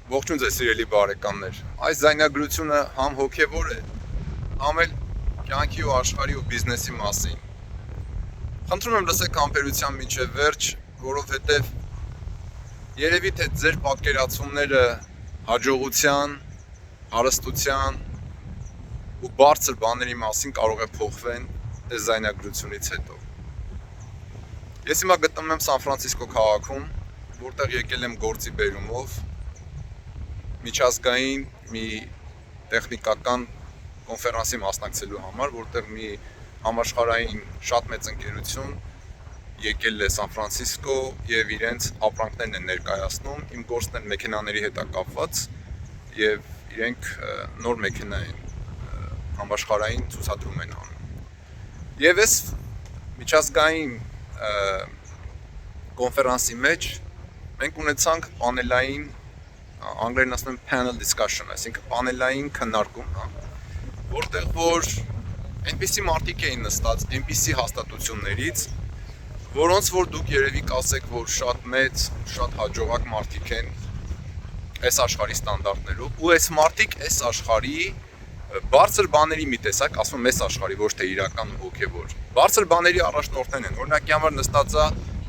Ողջույն ձեզ սիրելի բարեկամներ։ Այս ձայնագրությունը համ հոգևոր է, համ էլ կյանքի ու աշխարհի ու բիզնեսի մասին։ Խնդրում եմ լսեք համբերության մինչև վերջ, որովհետև երևի թե ձեր պատկերացումները հաջողության, հարստության ու բարձր բաների մասին կարող է փոխվեն այս ձայնագրությունից հետո։ Ես հիմա գտնվում եմ Սան Ֆրանցիսկո քաղաքում, որտեղ եկել եմ գործի բերումով միջազգային մի տեխնիկական կոնֆերանսի մասնակցելու համար, որտեղ մի համաշխարհային շատ մեծ ընկերություն եկել է Սան Ֆրանցիսկո եւ իրենց ապրանքներն են ներկայացնում։ Իմ գործն էլ մեքենաների հետ է կապված եւ իրենք նոր մեքենա են համաշխարհային ցուցադրում են անում։ Եվ այս միջազգային կոնֆերանսի մեջ մենք ունեցանք պանելային, անգլերեն ասում են panel discussion, այսինքն պանելային քննարկում, որտեղ որ այնպիսի մարդիկ էին նստած, այնպիսի հաստատություններից, որոնց որ դուք երևի կասեք, որ շատ մեծ, շատ հաջողակ մարդիկ են այս աշխարհի ստանդարտներով, ու այս մարդիկ այս աշխարհի բարձր բաների մի տեսակ, ասում եմ այս աշխարհի, ոչ թե իրական հոգևոր, բարձր բաների առաջնորդներն են։ Օրինակի համար նստած է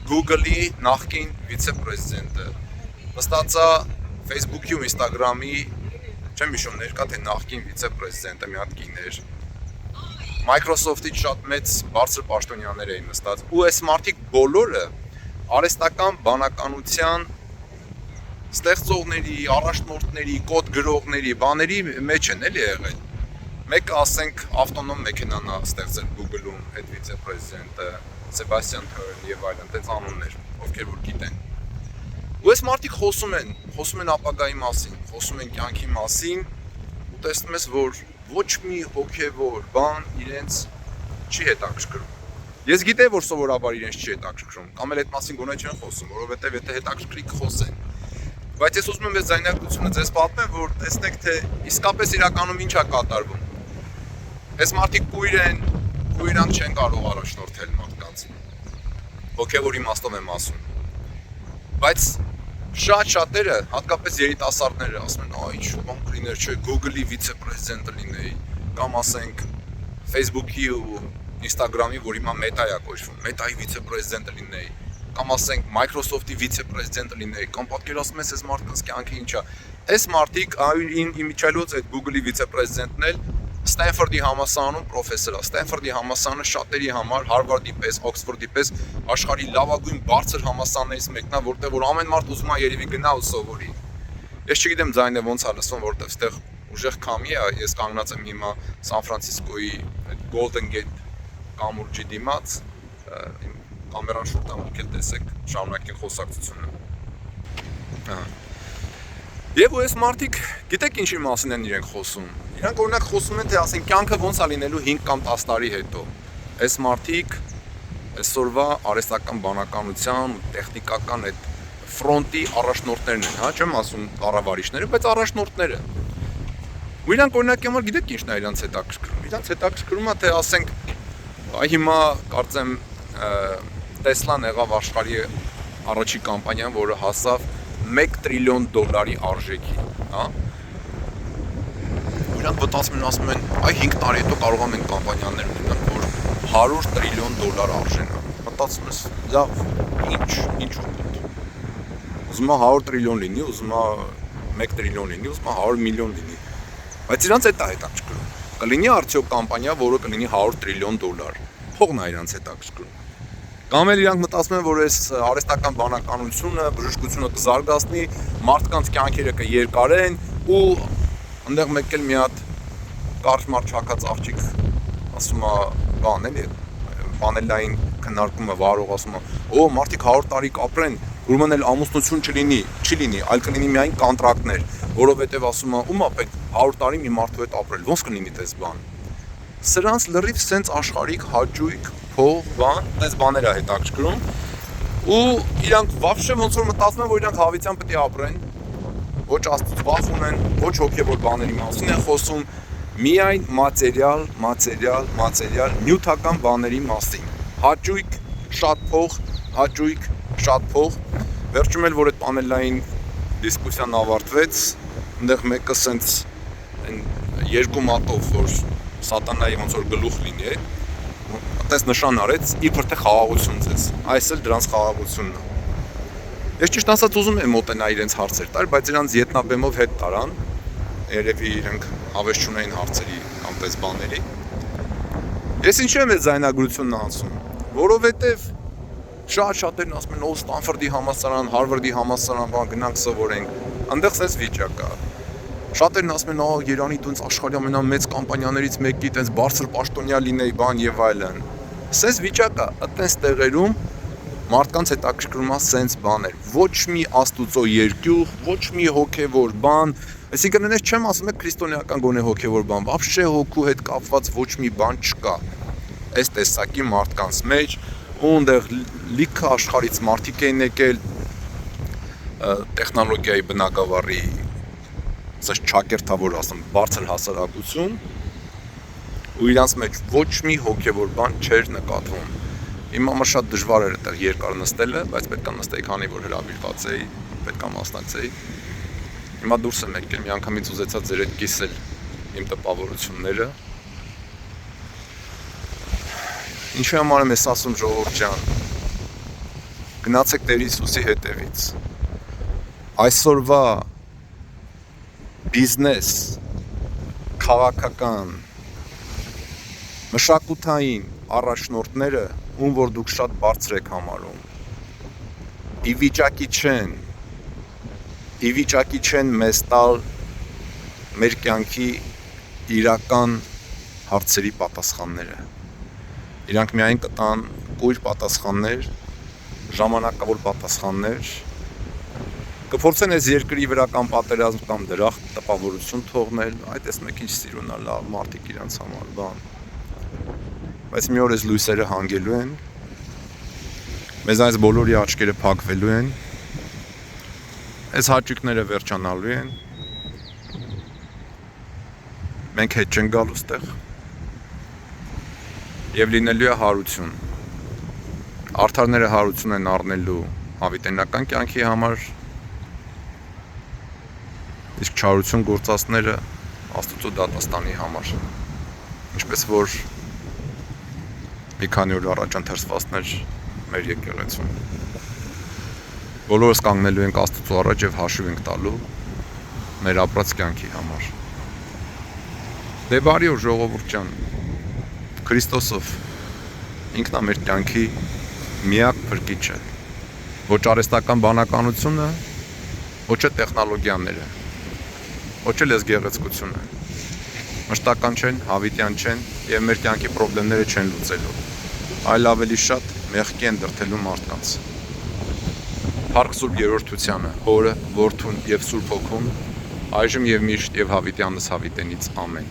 Google-ի նախկին վիցե-պրեզիդենտը, նստած է Facebook-ի ու Instagram-ի, չեմ հիշում ներկա թե նախկին վիցե-պրեզիդենտը մի հատ կին էր, Microsoft-ից շատ մեծ բարձր պաշտոնյաներ էին նստած, ու այս մարդիկ բոլորը արհեստական բանականության ստեղծողների, առաջնորդների, կոդ գրողների, բաների մեջ են էլի եղել։ Մեկը ասենք ավտոնոմ մեքենան է ստեղծել Google-ում այդ վիցե-պրեզիդենտը, Սեբաստիան Թերն եւ այլն, այդպես անուններ, ովքեր որ գիտեն։ Ու այս մարդիկ խոսում են ապագայի մասին, խոսում են կյանքի մասին, ու տեսնում ես, որ ոչ մի հոգևոր բան իրենց չի հետաքրքրում։ Ես գիտեմ, որ սովորաբար իրենց չի հետաքրքրում, կամ էլ այդ մասին գոնե չեն խոսում, որովհետեւ եթե հետաքրքրի կխոսեն։ Բայց ես ուզում եմ այս ձայնագրությունը ձեզ պատմեմ, որ տեսնեք, թե իսկապես իրականում ինչ է կատարվում։ Այս մարդիկ կույր են, ու իրանք չեն կարող առաջնորդել մարդկանց։ Հոգևոր իմաստով եմ ասում։ Բայց շատերը, հատկապես երիտասարդները, ասում են, ինչ բան կլիներ, չէ, Google-ի վիցե-պրեզիդենտը լինեի, կամ ասենք Facebook-ի ու Instagram-ի, որ հիմա Meta-ա կոչվում, Meta-ի վիցե-պրեզիդենտը լինեի, կամ ասենք Microsoft-ի վիցե-պրեզիդենտը լինեի, կամ պատկերացնում ես այս մարդկանց կյանքը ինչա։ Այս մարդիկ իմիջիայլոց այդ Google-ի վիցե-պրեզիդենտն էլ Ստենֆորդի համալսարանում պրոֆեսոր է։ Ստենֆորդի համալսարանը շատերի համար Հարվարդի պես, Օքսֆորդի պես աշխարհի լավագույն բարձր համալսարաններից մեկն է, որտեղ որ ամեն մարդ ուզում է երևի գնա ու սովորի։ Ես չգիտեմ ձայնը ոնց է լսվում, որտեղ այդտեղ ուժեղ քամի է, ես կանգնած եմ հիմա Սան Ֆրանցիսկոյի այդ Golden Gate կամուրջի դիմաց, իմ կամերան շուտ ամուքել տեսեք, շարունակեն խոսակցությունը։ Եվ ու այս մարդիկ, գիտեք ինչի մասին են իրենք խոսում։ Իրանք օրինակ խոսում են, թե ասեն կյանքը ոնց է լինելու 5 կամ 10 տարի հետո։ Այս մարդիկ այսօրվա արհեստական բանականության ու տեխնիկական այդ ֆրոնտի առաջնորդներն են, հա, չեմ ասում կառավարիչները, բայց առաջնորդները։ Ու իրանք օրինակի համար գիտեք ինչն է իրանք հետաքրքրում։ Իրանք հետաքրքրում է, թե ասենք հիմա կարծեմ Տեսլան եղավ աշխարհի առաջի կամպանիան, որը հասավ $1 տրիլիոն արժեքի, հա։ Իրանք մտածում են, ասում են, այ 5 տարի հետո կարող եմ են կամպանիաներ ունենալ, որ $100 տրիլիոն արժեն է։ Մտածում ես, լավ, ինչ օգուտ։ Ուզում է 100 տրիլիոն լինի, ուզում է 1 տրիլիոն լինի, ուզում է 100 միլիոն լինի։ Բայց իրանք այդ է հետաքրքրում։ Կլինի արդյոք կամպանիա, որը կլինի $100 տրիլիոն։ Փողն է իրանք հետաքրքրում։ Կամ էլ իրանք մտածում են, որ այս արհեստական բանականությունը, բժշկությունը կզարգացնի, մարդկանց կյանքերը կերկարեն ու այնտեղ մեկ էլ մի հատ կարճ-մարդ չակած աղջիկ ասում է, բան էլի, պանելային քննարկումը վարող ասում է, մարդիկ 100 տարի կապրեն, ուրեմն էլ ամուսնություն չի լինի, այլ կլինի միայն կոնտրակտներ, որովհետև ասում է, ում է պետք 100 տարի մի մարդու հետ ապրել, ոնց կլինի դες բան։ Սրանց լրիվ սենց աշխարհիկ հաճույք, փող, բան, դες բաներ է հետաքրքրում ու իրանք վաղշե ոնց որ մտածում են, որ իրանք հավիտյան պետք է ապրեն, ոչ աստծուց վախ ունեն, ոչ հոգևոր բաների մասին են խոսում, միայն մատերիալ, նյութական բաների մասին։ Հաճույք, շատ փող, վերջում էլ որ այդ պանելային դիսկուսիան ավարտվեց, այնտեղ մեկը սենց այն երկու մատով, որ սատանայի ոնց որ գլուխ լինի, այդպես նշան արեց, իբր թե խաղաղություն ձեզ, այս էլ դրանց խաղաղությունն է։ Ես ճիշտ ասած ուզում եմ մոտենալ իրենց հարցեր տալ, բայց իրանց ետնաբեմով հետ տարան, երևի իրենք հավես չունեին հարցերի կամ պես բաների։ Ես ինչու եմ այդ ձայնագրությունն անցնում, որովհետև շատ-շատերն ասում են, Ստանֆորդի համալսարան, Հարվարդի համալսարան, բան գնանք սովորենք, այնտեղ sense վիճակ կա։ Շատերն ասում են, Երանի տունց աշխարհի ամենամեծ կամպանիաներից մեկի, տենց բարձր պաշտոնյա լինեի, բան եւ այլն։ Sense վիճակ կա, այդտենց տեղերում մարդկանց հետաքրքրում է sense բաներ, ոչ մի աստուծո երկյուղ, ոչ մի հոգևոր բան, այսինքն այնպես չեմ ասում, քրիստոնեական գոնե հոգևոր բան, вообще հոգու հետ կապված ոչ մի բան չկա։ Այս տեսակի մարդկանց մեջ ունդեղ լիքը աշխարհից մարդիկ են եկել տեխնոլոգիայի բնակավարի ասած ճակերտավոր ասեմ բարձր հասարակություն ու իրանց մեջ ոչ մի հոգևոր բան չէր նկատվում։ Իմ համար շատ դժվար էր այդտեղ երկար նստելը, բայց պետք է նստեի, քանի որ հրավիրված էի, պետք է մասնակցեի։ Հիմա դուրս եմ եկել, մի անգամից ուզեցա ձեր հետ կիսել իմ տպավորությունները։ Ինչու համար եմ ես ասում ժողովուրդ ջան, գնացեք Տեր Հիսուսի հետևից։ Այսօրվա բիզնես, քաղաքական, մշակութային առաջնորդները, ում որ դուք շատ բարձր եք համարում, ի վիճակի չեն մեզ տալ մեր կյանքի իրական հարցերի պատասխանները։ Իրանք միայն կտան կույր պատասխաններ, ժամանակավոր պատասխաններ, կփորձեն այս երկրի վրա կամ պատերազմ կամ դրախտ տպավորություն թողնել, այդ էս մեկ ինչ սիրուն է, լավ մարդիկ իրանց համար բան։ Բայց մի օր այս լույսերը հանգելու են, մեզ այս բոլորի աչքերը փակվելու են, այս հաճույքները վերջանալու են, մենք հետ չենք գալու ստեղ և լինելու է հարություն, արդարները հարություն են առնելու հավիտենական կյանքի համար, իսկ չարություն գործածները Աստծո դատաստանի համար, ինչպես որ մի քանի օր առաջ ընթերցվածներ մեր եկեղեցում։ Բոլորս կանգնելու ենք Աստծո առաջ եւ հաշիվ ենք տալու մեր ապրած կյանքի համար։ Դե բարի օր ժողովուրդ ջան, Քրիստոսով ինքն է մեր կյանքի միակ փրկիչը, ոչ արհեստական բանականությունը, ոչ է տեխնոլոգիաները, ոչ էլ էս գեղեցկությունը, մշտական չեն, հավիտյան չեն եւ մեր կյանքի խնդիրները չեն լուծելու, այլ ավելի շատ մեղքի են դրդելու մարդկանց։ Փառք Սուրբ Երրորդությանը, Հորը, Որդուն եւ Սուրբ Հոգուն, այժմ եւ միշտ եւ հավիտյանս հավիտենից ամեն։